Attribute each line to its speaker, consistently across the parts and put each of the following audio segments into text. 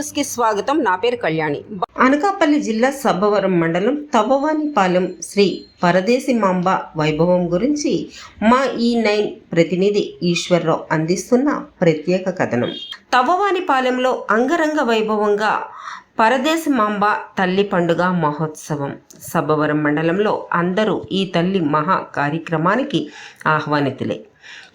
Speaker 1: News కి స్వాగతం. నా పేరు కళ్యాణి. అనకాపల్లి జిల్లా సబ్బవరం మండలం తవ్వవానిపాలెం శ్రీ పరదేశి మాంబ వైభవం గురించి మా ఈ9 ప్రతినిధి ఈశ్వర్రావు అందిస్తున్న ప్రత్యేక కథనం. తవ్వవానిపాలెంలో అంగరంగ వైభవంగా పరదేశి మాంబ తల్లి పండుగ మహోత్సవం. సబ్బవరం మండలంలో అందరూ ఈ తల్లి మహా కార్యక్రమానికి ఆహ్వానితులే.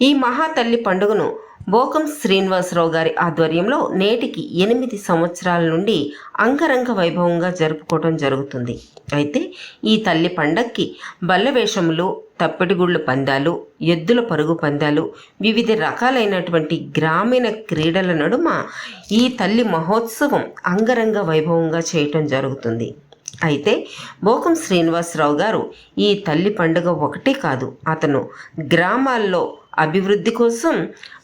Speaker 1: ఈ మహా తల్లి పండుగను బోకం శ్రీనివాసరావు గారి ఆధ్వర్యంలో నేటికి 8 సంవత్సరాల నుండి అంగరంగ వైభవంగా జరుపుకోవడం జరుగుతుంది. అయితే ఈ తల్లి పండక్కి బల్లవేషములు, తప్పెటిగుళ్ళు పందాలు, ఎద్దుల పరుగు పందాలు, వివిధ రకాలైనటువంటి గ్రామీణ క్రీడల నడుమ ఈ తల్లి మహోత్సవం అంగరంగ వైభవంగా చేయటం జరుగుతుంది. అయితే బోకం శ్రీనివాసరావు గారు ఈ తల్లి పండుగ ఒకటే కాదు, అతను గ్రామాల్లో అభివృద్ధి కోసం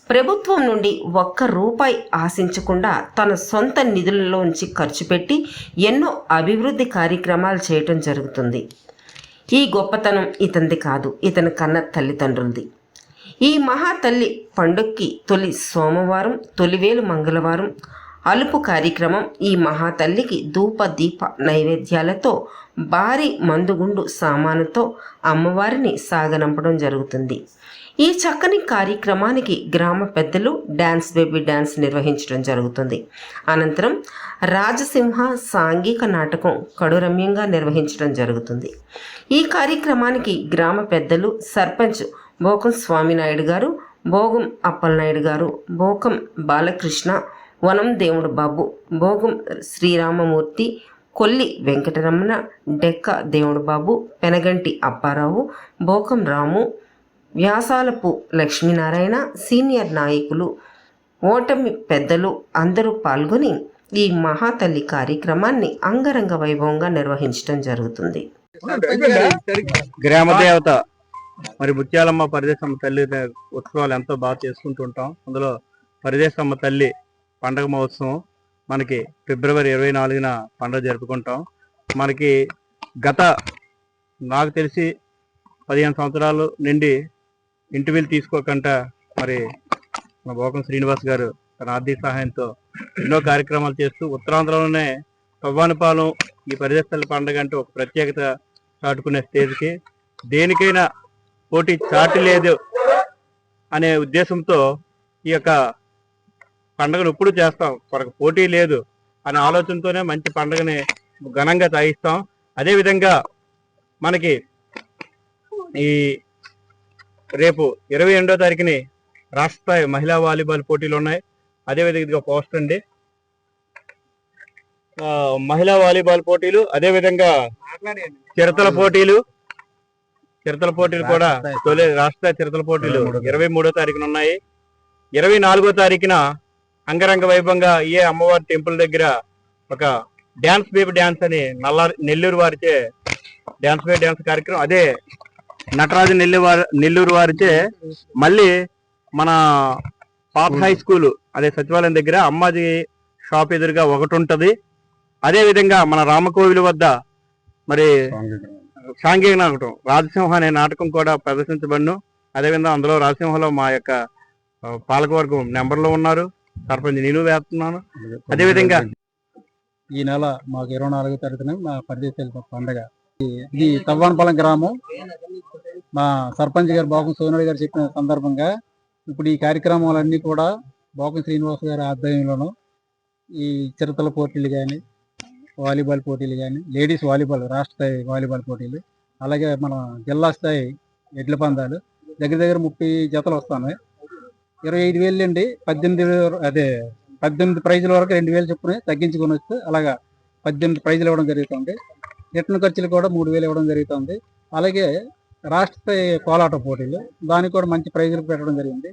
Speaker 1: ప్రభుత్వం నుండి ₹1 ఆశించకుండా తన సొంత నిధులలోంచి ఖర్చు పెట్టి ఎన్నో అభివృద్ధి కార్యక్రమాలు చేయటం జరుగుతుంది. ఈ గొప్పతనం ఇతనిది కాదు, ఇతని కన్న తల్లిదండ్రులది. ఈ మహాతల్లి పండుగకి తొలి సోమవారం, తొలివేలు మంగళవారం అలుపు కార్యక్రమం. ఈ మహాతల్లికి ధూప దీప నైవేద్యాలతో భారీ మందుగుండు సామానుతో అమ్మవారిని సాగనంపడం జరుగుతుంది. ఈ చక్కని కార్యక్రమానికి గ్రామ పెద్దలు డ్యాన్స్ బేబీ డ్యాన్స్ నిర్వహించడం జరుగుతుంది. అనంతరం రాజసింహ సాంఘిక నాటకం కడురమ్యంగా నిర్వహించడం జరుగుతుంది. ఈ కార్యక్రమానికి గ్రామ పెద్దలు సర్పంచ్ బోకం స్వామినాయుడు గారు, భోగం అప్పలనాయుడు గారు, బోకం బాలకృష్ణ, వనం దేవుడు బాబు, భోగం శ్రీరామమూర్తి, కొల్లి వెంకటరమణ, డెక్క దేవుడు బాబు, పెనగంటి అప్పారావు, బోకం రాము, వ్యాసాలపు లక్ష్మీనారాయణ, సీనియర్ నాయకులు, ఓటమి పెద్దలు అందరూ పాల్గొని ఈ మహాతల్లి కార్యక్రమాన్ని అంగరంగ వైభవంగా నిర్వహించడం జరుగుతుంది.
Speaker 2: గ్రామ దేవత మరి ముత్యాలమ్మ పరదేశమ్మ తల్లి ఉత్సవాలు ఎంతో బాగా చేసుకుంటుంటాం. అందులో పరదేశమ్మ తల్లి పండగ మహోత్సవం మనకి ఫిబ్రవరి 24న పండుగ జరుపుకుంటాం. మనకి నాకు తెలిసి 15 సంవత్సరాలు నుండి ఇంటి వీలు తీసుకోకుండా మరి మన బోకం శ్రీనివాస్ గారు తన ఆర్థిక సహాయంతో ఎన్నో కార్యక్రమాలు చేస్తూ ఉత్తరాంధ్రలోనే తవ్వానిపాలెం ఈ పరదేశ తల్లి పండుగ అంటే ఒక ప్రత్యేకత చాటుకునే స్టేజ్కి దేనికైనా పోటీ చాటు లేదు అనే ఉద్దేశంతో ఈ యొక్క పండుగను ఎప్పుడు చేస్తాం, మనకు పోటీ లేదు అనే ఆలోచనతోనే మంచి పండుగని ఘనంగా సాగిస్తాం. అదేవిధంగా మనకి ఈ రేపు 28వ తారీఖుని రాష్ట్ర స్థాయి మహిళా వాలీబాల్ పోటీలు ఉన్నాయి. అదేవిధంగా ఇదిగో పోస్ట్ అండి, మహిళా వాలీబాల్ పోటీలు, అదేవిధంగా చిరతల పోటీలు కూడా తొలి రాష్ట్ర చిరతల పోటీలు 23వ తారీఖున ఉన్నాయి. 24వ తారీఖున అంగరంగ వైభవంగా అమ్మవారి టెంపుల్ దగ్గర ఒక డ్యాన్స్ బేబీ డ్యాన్స్ అని నెల్లూరు వారిచే డ్యాన్స్ బేబీ డ్యాన్స్ కార్యక్రమం, అదే నటరాజు నెల్లూరు వారిచే మళ్ళీ మన పాత హై స్కూల్ అదే సచివాలయం దగ్గర అమ్మాజీ షాప్ ఎదురుగా ఒకటి ఉంటుంది. అదేవిధంగా మన రామకోవిలి వద్ద మరి సాంఘిక నాటకం రాజసింహ అనే నాటకం కూడా ప్రదర్శించబడును. అదేవిధంగా అందులో రాజసింహలో మా యొక్క పాలకవర్గం నెంబర్లో ఉన్నారు, సర్పంచ్ నేను వేస్తున్నాను. అదేవిధంగా
Speaker 3: ఈ నెల మాకు 24వ తారీఖున మా పరదేశ పండుగ. ఇది తవ్వానిపాలెం గ్రామం. మా సర్పంచ్ గారు బోకం సోనాయుడు గారు చెప్పిన సందర్భంగా ఇప్పుడు ఈ కార్యక్రమాలన్నీ కూడా బోకం శ్రీనివాస్ గారి ఆధ్వర్యంలోనూ ఈ చిరతల పోటీలు కానీ, వాలీబాల్ పోటీలు కానీ, లేడీస్ వాలీబాల్ రాష్ట్ర స్థాయి వాలీబాల్ పోటీలు, అలాగే మన జిల్లా స్థాయి ఎడ్ల పందాలు దగ్గర 30 జతలు వస్తున్నాయి. 25,000 నుండి 18 ప్రైజుల వరకు 2,000 చొప్పున తగ్గించుకొని వస్తే అలాగా 18 ప్రైజులు ఇవ్వడం జరుగుతుంది. రిటర్న్ ఖర్చులు కూడా 3,000 ఇవ్వడం జరుగుతుంది. అలాగే రాష్ట్ర స్థాయి కోలాట పోటీలు దానికి కూడా మంచి ప్రైజులు పెట్టడం జరిగింది.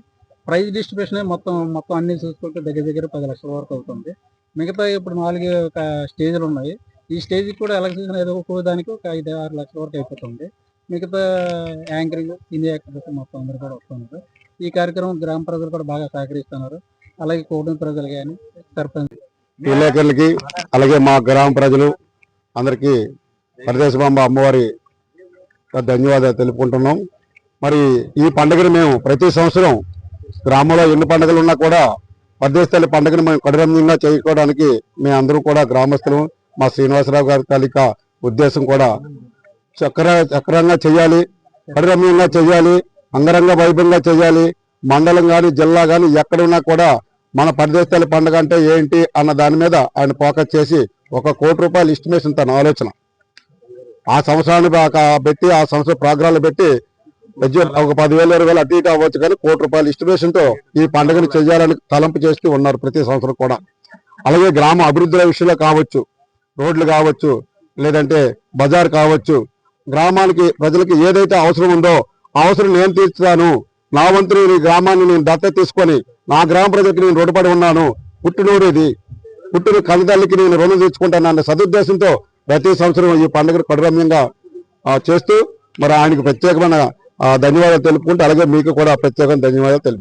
Speaker 3: ప్రైజ్ డిస్ట్రిబ్యూషన్ మొత్తం అన్ని చూసుకుంటే దగ్గర 10 లక్షల వరకు అవుతుంది. మిగతా ఇప్పుడు 4 స్టేజ్లు ఉన్నాయి. ఈ స్టేజ్కి కూడా ఎలక్షన్ ఏదో ఒక్కో దానికి ఒక 5-6 లక్షల వరకు అయిపోతుంది. మిగతా యాంకరింగ్, సినీ యాక్టర్స్ మొత్తం అందరూ కూడా వస్తున్నారు. ఈ కార్యక్రమం గ్రామ ప్రజలు కూడా బాగా సహకరిస్తున్నారు. అలాగే కూటమి ప్రజలు కానీ, సర్పంచ్
Speaker 4: విలేకరులకి, అలాగే మా గ్రామ ప్రజలు అందరికీ పరదేశి మాంబ అమ్మవారి ధన్యవాదాలు తెలుపుకుంటున్నాం. మరి ఈ పండుగను మేము ప్రతి సంవత్సరం గ్రామంలో ఎన్ని పండుగలు ఉన్నా కూడా పరదేశి తల్లి పండుగను మేము కడురమ్యంగా చేసుకోవడానికి మేము అందరూ కూడా గ్రామస్తులు మా శ్రీనివాసరావు గారి తాలూకా ఉద్దేశం కూడా చక్రంగా చేయాలి, కడురమ్యంగా చేయాలి, అంగరంగ వైభవంగా చేయాలి. మండలం కానీ జిల్లా కానీ ఎక్కడున్నా కూడా మన పరదేశి తల్లి పండుగ అంటే ఏంటి అన్న దాని మీద ఆయన ఫోకస్ చేసి 1 కోటి రూపాయలు ఎస్టిమేషన్ తన ఆలోచన ఆ సంవత్సరాన్ని పెట్టి ఆ సంవత్సరం ప్రోగ్రాంలు పెట్టి ఒక 10,000 20,000 అటు ఇటు అవ్వచ్చు కానీ 1 కోటి రూపాయల ఎస్టిమేషన్ తో ఈ పండుగను చేయాలని తలంపు చేస్తూ ఉన్నారు ప్రతి సంవత్సరం కూడా. అలాగే గ్రామ అభివృద్ధుల విషయంలో కావచ్చు, రోడ్లు కావచ్చు, లేదంటే బజార్ కావచ్చు, గ్రామానికి ప్రజలకి ఏదైతే అవసరం ఉందో ఆ అవసరం నేను తీర్చుతాను, నా వంతు ఈ గ్రామాన్ని నేను దత్తత తీసుకొని నా గ్రామ ప్రజలకు నేను రుణపడి ఉన్నాను, పుట్టినూరు ఇది, పుట్టిన కన్నతల్లికి నేను రుణం తీర్చుకుంటాను అన్న సదుద్దేశంతో ప్రతి సంవత్సరం ఈ పండుగను కడురమ్యంగా చేస్తూ మరి ఆయనకు ప్రత్యేకమైన ధన్యవాదాలు తెలుపుకుంటూ అలాగే మీకు కూడా ప్రత్యేకమైన ధన్యవాదాలు తెలుపు.